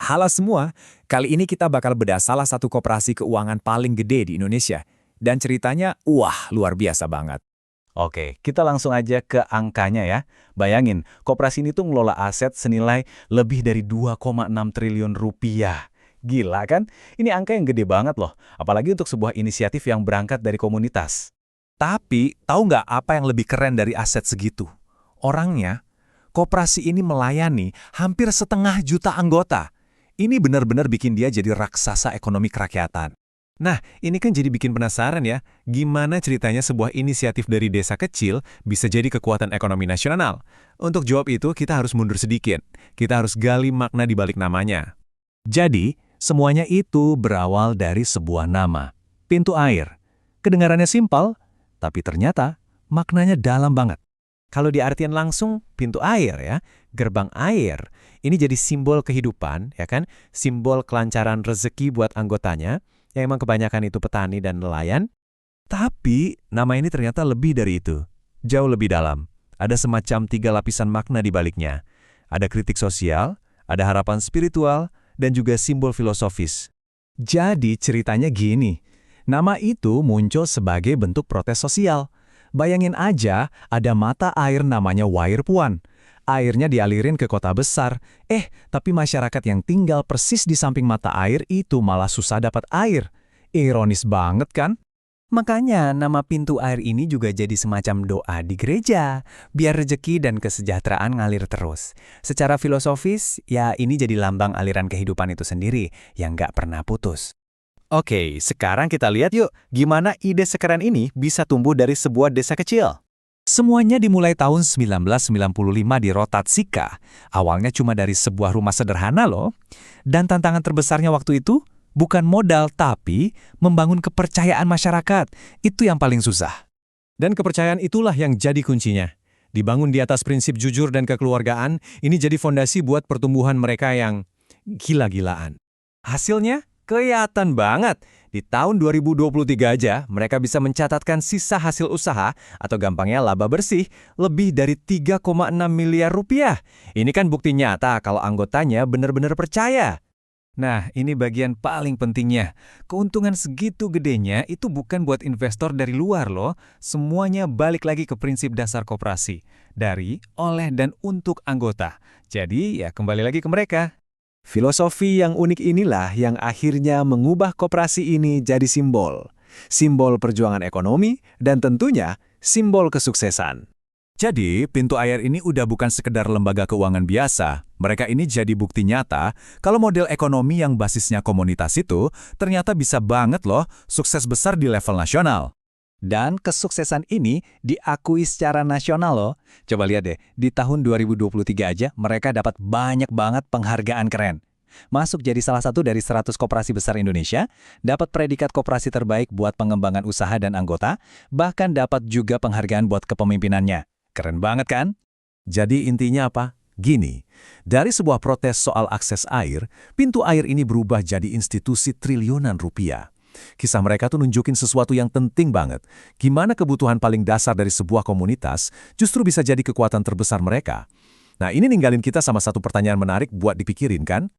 Halo semua, kali ini kita bakal bedah salah satu koperasi keuangan paling gede di Indonesia. Dan ceritanya, wah luar biasa banget. Oke, kita langsung aja ke angkanya ya. Bayangin, koperasi ini tuh ngelola aset senilai lebih dari 2,6 triliun rupiah. Gila kan? Ini angka yang gede banget loh, apalagi untuk sebuah inisiatif yang berangkat dari komunitas. Tapi, tahu nggak apa yang lebih keren dari aset segitu? Orangnya, koperasi ini melayani hampir 500.000 anggota. Ini benar-benar bikin dia jadi raksasa ekonomi kerakyatan. Nah, ini kan jadi bikin penasaran ya, gimana ceritanya sebuah inisiatif dari desa kecil bisa jadi kekuatan ekonomi nasional? Untuk jawab itu, kita harus mundur sedikit. Kita harus gali makna di balik namanya. Jadi, semuanya itu berawal dari sebuah nama, pintu air. Kedengarannya simpel, tapi ternyata maknanya dalam banget. Kalau diartian langsung, pintu air ya, gerbang air. Ini jadi simbol kehidupan, ya kan? Simbol kelancaran rezeki buat anggotanya, yang emang kebanyakan itu petani dan nelayan. Tapi, nama ini ternyata lebih dari itu. Jauh lebih dalam. Ada semacam 3 lapisan makna di baliknya. Ada kritik sosial, ada harapan spiritual, dan juga simbol filosofis. Jadi ceritanya gini, nama itu muncul sebagai bentuk protes sosial. Bayangin aja, ada mata air namanya Wair Puan. Airnya dialirin ke kota besar. Tapi masyarakat yang tinggal persis di samping mata air itu malah susah dapat air. Ironis banget kan? Makanya nama pintu air ini juga jadi semacam doa di gereja, biar rezeki dan kesejahteraan ngalir terus. Secara filosofis, ya ini jadi lambang aliran kehidupan itu sendiri, yang nggak pernah putus. Oke, sekarang kita lihat yuk, gimana ide sekeren ini bisa tumbuh dari sebuah desa kecil. Semuanya dimulai tahun 1995 di Rotatsika. Awalnya cuma dari sebuah rumah sederhana loh. Dan tantangan terbesarnya waktu itu bukan modal, tapi membangun kepercayaan masyarakat. Itu yang paling susah. Dan kepercayaan itulah yang jadi kuncinya. Dibangun di atas prinsip jujur dan kekeluargaan, ini jadi fondasi buat pertumbuhan mereka yang gila-gilaan. Hasilnya kelihatan banget. Di tahun 2023 aja, mereka bisa mencatatkan sisa hasil usaha, atau gampangnya laba bersih, lebih dari 3,6 miliar rupiah. Ini kan bukti nyata kalau anggotanya benar-benar percaya. Nah, ini bagian paling pentingnya. Keuntungan segitu gedenya itu bukan buat investor dari luar loh. Semuanya balik lagi ke prinsip dasar koperasi. Dari, oleh, dan untuk anggota. Jadi, ya kembali lagi ke mereka. Filosofi yang unik inilah yang akhirnya mengubah koperasi ini jadi simbol. Simbol perjuangan ekonomi dan tentunya simbol kesuksesan. Jadi, pintu air ini udah bukan sekedar lembaga keuangan biasa. Mereka ini jadi bukti nyata kalau model ekonomi yang basisnya komunitas itu ternyata bisa banget loh sukses besar di level nasional. Dan kesuksesan ini diakui secara nasional loh. Coba lihat deh, di tahun 2023 aja mereka dapat banyak banget penghargaan keren. Masuk jadi salah satu dari 100 koperasi besar Indonesia, dapat predikat koperasi terbaik buat pengembangan usaha dan anggota, bahkan dapat juga penghargaan buat kepemimpinannya. Keren banget kan? Jadi intinya apa? Gini, dari sebuah protes soal akses air, pintu air ini berubah jadi institusi triliunan rupiah. Kisah mereka tuh nunjukin sesuatu yang penting banget. Gimana kebutuhan paling dasar dari sebuah komunitas justru bisa jadi kekuatan terbesar mereka. Nah, ini ninggalin kita sama satu pertanyaan menarik buat dipikirin kan?